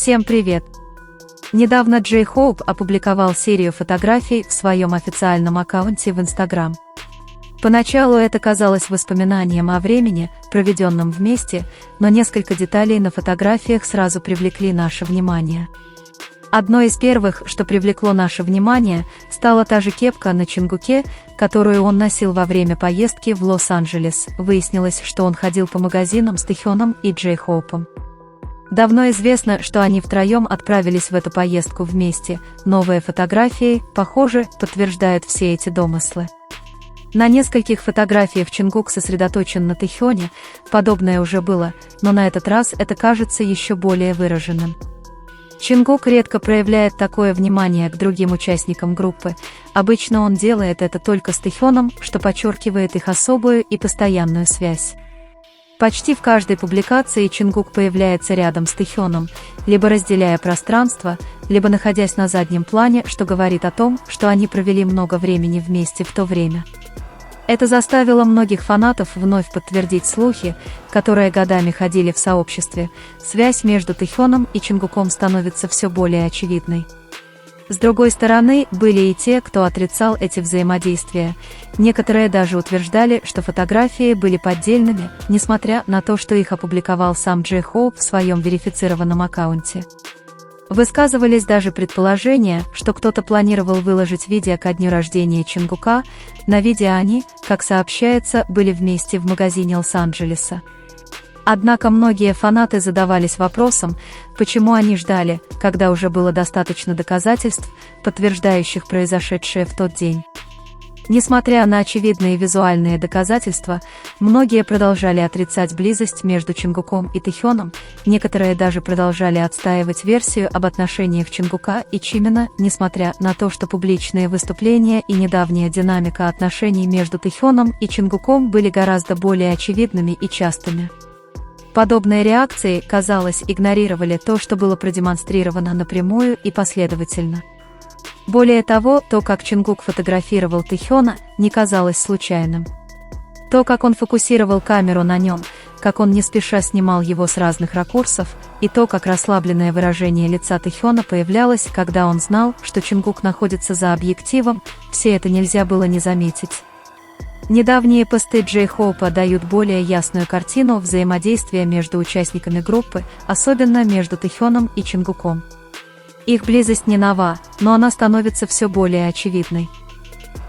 Всем привет! Недавно Джей Хоуп опубликовал серию фотографий в своем официальном аккаунте в Instagram. Поначалу это казалось воспоминанием о времени, проведенном вместе, но несколько деталей на фотографиях сразу привлекли наше внимание. Одной из первых, что привлекло наше внимание, стала та же кепка на Чингуке, которую он носил во время поездки в Лос-Анджелес. Выяснилось, что он ходил по магазинам с Тэхёном и Джей Хоупом. Давно известно, что они втроем отправились в эту поездку вместе. Новые фотографии, похоже, подтверждают все эти домыслы. На нескольких фотографиях Чингук сосредоточен на Тэхёне, подобное уже было, но на этот раз это кажется еще более выраженным. Чингук редко проявляет такое внимание к другим участникам группы, обычно он делает это только с Тэхёном, что подчеркивает их особую и постоянную связь. Почти в каждой публикации Чингук появляется рядом с Тэхёном, либо разделяя пространство, либо находясь на заднем плане, что говорит о том, что они провели много времени вместе в то время. Это заставило многих фанатов вновь подтвердить слухи, которые годами ходили в сообществе. Связь между Тэхёном и Чингуком становится все более очевидной. С другой стороны, были и те, кто отрицал эти взаимодействия. Некоторые даже утверждали, что фотографии были поддельными, несмотря на то, что их опубликовал сам Джей Хоуп в своем верифицированном аккаунте. Высказывались даже предположения, что кто-то планировал выложить видео ко дню рождения Чингука. На видео они, как сообщается, были вместе в магазине Лос-Анджелеса. Однако многие фанаты задавались вопросом, почему они ждали, когда уже было достаточно доказательств, подтверждающих произошедшее в тот день. Несмотря на очевидные визуальные доказательства, многие продолжали отрицать близость между Чингуком и Тэхёном, некоторые даже продолжали отстаивать версию об отношениях Чингука и Чимина, несмотря на то, что публичные выступления и недавняя динамика отношений между Тэхёном и Чингуком были гораздо более очевидными и частыми. Подобные реакции, казалось, игнорировали то, что было продемонстрировано напрямую и последовательно. Более того, то, как Чингук фотографировал Тэхёна, не казалось случайным. То, как он фокусировал камеру на нем, как он не спеша снимал его с разных ракурсов, и то, как расслабленное выражение лица Тэхёна появлялось, когда он знал, что Чингук находится за объективом, все это нельзя было не заметить. Недавние посты Джей Хоупа дают более ясную картину взаимодействия между участниками группы, особенно между Тэхёном и Чингуком. Их близость не нова, но она становится все более очевидной.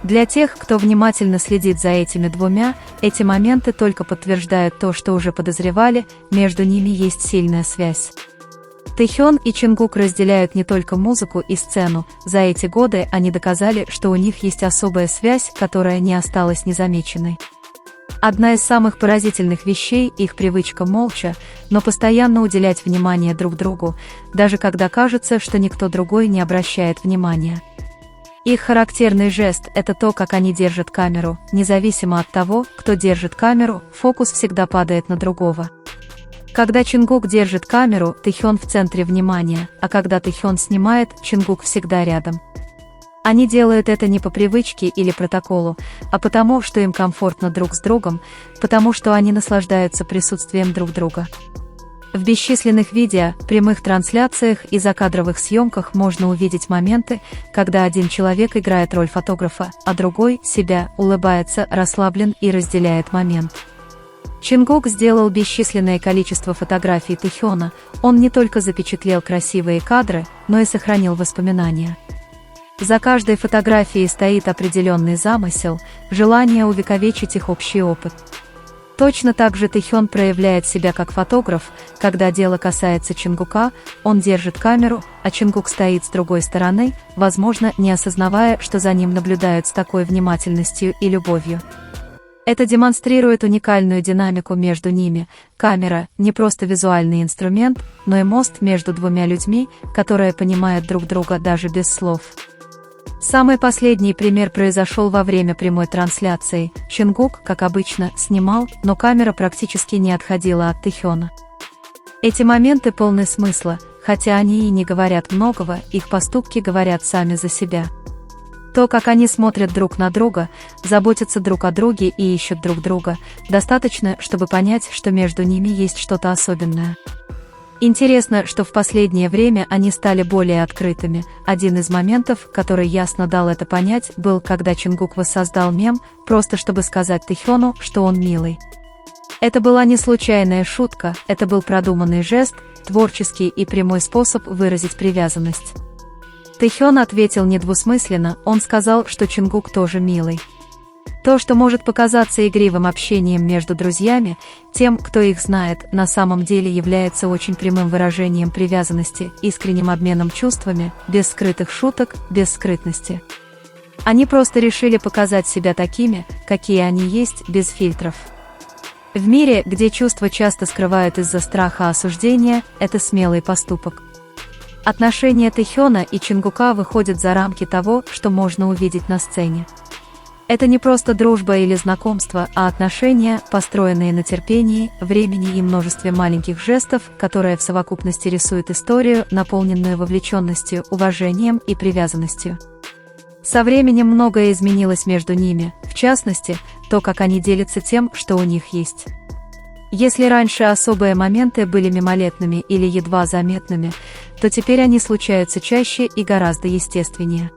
Для тех, кто внимательно следит за этими двумя, эти моменты только подтверждают то, что уже подозревали, между ними есть сильная связь. Тэхён и Чингук разделяют не только музыку и сцену, за эти годы они доказали, что у них есть особая связь, которая не осталась незамеченной. Одна из самых поразительных вещей – их привычка молча, но постоянно уделять внимание друг другу, даже когда кажется, что никто другой не обращает внимания. Их характерный жест – это то, как они держат камеру. Независимо от того, кто держит камеру, фокус всегда падает на другого. Когда Чингук держит камеру, Тэхён в центре внимания, а когда Тэхён снимает, Чингук всегда рядом. Они делают это не по привычке или протоколу, а потому, что им комфортно друг с другом, потому что они наслаждаются присутствием друг друга. В бесчисленных видео, прямых трансляциях и закадровых съемках можно увидеть моменты, когда один человек играет роль фотографа, а другой, себя, улыбается, расслаблен и разделяет момент. Чингук сделал бесчисленное количество фотографий Тэхёна, он не только запечатлел красивые кадры, но и сохранил воспоминания. За каждой фотографией стоит определенный замысел, желание увековечить их общий опыт. Точно так же Тэхён проявляет себя как фотограф, когда дело касается Чингука, он держит камеру, а Чингук стоит с другой стороны, возможно, не осознавая, что за ним наблюдают с такой внимательностью и любовью. Это демонстрирует уникальную динамику между ними. Камера – не просто визуальный инструмент, но и мост между двумя людьми, которые понимают друг друга даже без слов. Самый последний пример произошел во время прямой трансляции. Чингук, как обычно, снимал, но камера практически не отходила от Тэхёна. Эти моменты полны смысла, хотя они и не говорят многого, их поступки говорят сами за себя. То, как они смотрят друг на друга, заботятся друг о друге и ищут друг друга, достаточно, чтобы понять, что между ними есть что-то особенное. Интересно, что в последнее время они стали более открытыми. Один из моментов, который ясно дал это понять, был, когда Чонгук воссоздал мем, просто чтобы сказать Тэхёну, что он милый. Это была не случайная шутка, это был продуманный жест, творческий и прямой способ выразить привязанность. Тэхён ответил недвусмысленно, он сказал, что Чонгук тоже милый. То, что может показаться игривым общением между друзьями, тем, кто их знает, на самом деле является очень прямым выражением привязанности, искренним обменом чувствами, без скрытых шуток, без скрытности. Они просто решили показать себя такими, какие они есть, без фильтров. В мире, где чувства часто скрывают из-за страха осуждения, это смелый поступок. Отношения Тэхёна и Чонгука выходят за рамки того, что можно увидеть на сцене. Это не просто дружба или знакомство, а отношения, построенные на терпении, времени и множестве маленьких жестов, которые в совокупности рисуют историю, наполненную вовлеченностью, уважением и привязанностью. Со временем многое изменилось между ними, в частности, то, как они делятся тем, что у них есть. Если раньше особые моменты были мимолетными или едва заметными, то теперь они случаются чаще и гораздо естественнее.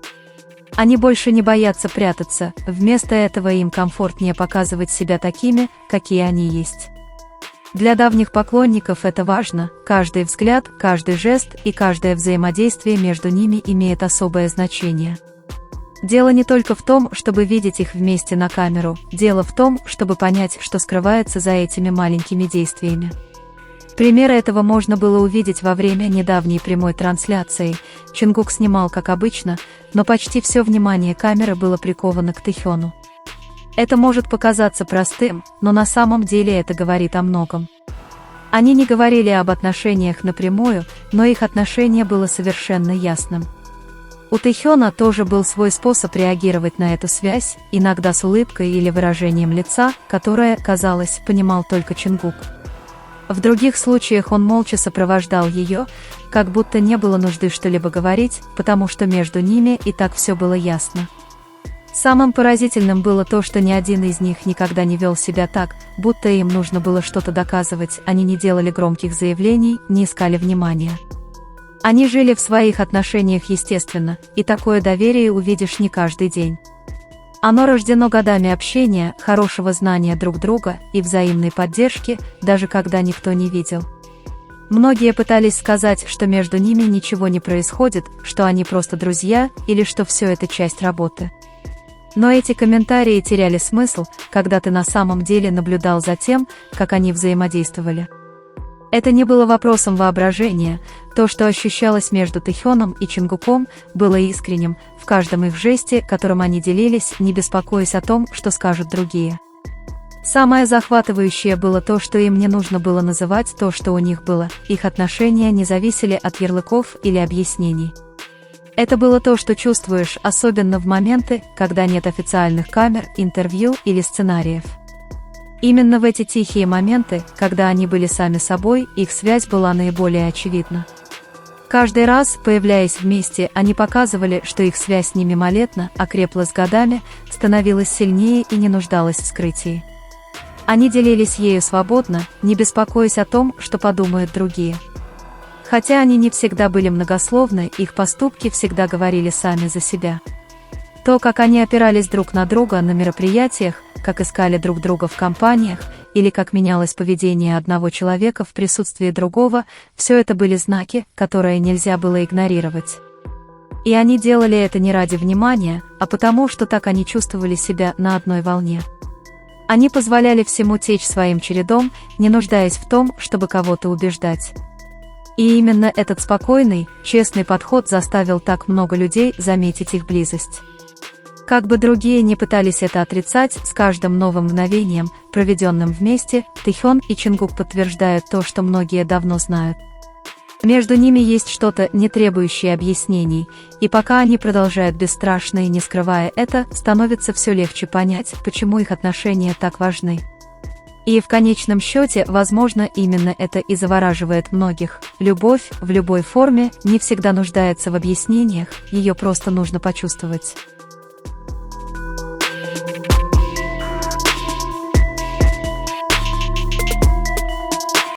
Они больше не боятся прятаться, вместо этого им комфортнее показывать себя такими, какие они есть. Для давних поклонников это важно, каждый взгляд, каждый жест и каждое взаимодействие между ними имеет особое значение. Дело не только в том, чтобы видеть их вместе на камеру, дело в том, чтобы понять, что скрывается за этими маленькими действиями. Примеры этого можно было увидеть во время недавней прямой трансляции. Чонгук снимал как обычно, но почти все внимание камеры было приковано к Тэхёну. Это может показаться простым, но на самом деле это говорит о многом. Они не говорили об отношениях напрямую, но их отношение было совершенно ясным. У Тэхёна тоже был свой способ реагировать на эту связь, иногда с улыбкой или выражением лица, которое, казалось, понимал только Чонгук. В других случаях он молча сопровождал ее, как будто не было нужды что-либо говорить, потому что между ними и так все было ясно. Самым поразительным было то, что ни один из них никогда не вел себя так, будто им нужно было что-то доказывать, они не делали громких заявлений, не искали внимания. Они жили в своих отношениях естественно, и такое доверие увидишь не каждый день. Оно рождено годами общения, хорошего знания друг друга и взаимной поддержки, даже когда никто не видел. Многие пытались сказать, что между ними ничего не происходит, что они просто друзья или что все это часть работы. Но эти комментарии теряли смысл, когда ты на самом деле наблюдал за тем, как они взаимодействовали. Это не было вопросом воображения, то, что ощущалось между Тэхёном и Чонгуком, было искренним, в каждом их жесте, которым они делились, не беспокоясь о том, что скажут другие. Самое захватывающее было то, что им не нужно было называть то, что у них было, их отношения не зависели от ярлыков или объяснений. Это было то, что чувствуешь, особенно в моменты, когда нет официальных камер, интервью или сценариев. Именно в эти тихие моменты, когда они были сами собой, их связь была наиболее очевидна. Каждый раз, появляясь вместе, они показывали, что их связь не мимолетна, а крепла с годами, становилась сильнее и не нуждалась в скрытии. Они делились ею свободно, не беспокоясь о том, что подумают другие. Хотя они не всегда были многословны, их поступки всегда говорили сами за себя. То, как они опирались друг на друга на мероприятиях, как искали друг друга в компаниях, или как менялось поведение одного человека в присутствии другого, все это были знаки, которые нельзя было игнорировать. И они делали это не ради внимания, а потому, что так они чувствовали себя на одной волне. Они позволяли всему течь своим чередом, не нуждаясь в том, чтобы кого-то убеждать. И именно этот спокойный, честный подход заставил так много людей заметить их близость. Как бы другие не пытались это отрицать, с каждым новым мгновением, проведенным вместе, Тэхён и Чонгук подтверждают то, что многие давно знают. Между ними есть что-то, не требующее объяснений, и пока они продолжают бесстрашно и не скрывая это, становится все легче понять, почему их отношения так важны. И в конечном счете, возможно, именно это и завораживает многих. Любовь, в любой форме, не всегда нуждается в объяснениях, ее просто нужно почувствовать.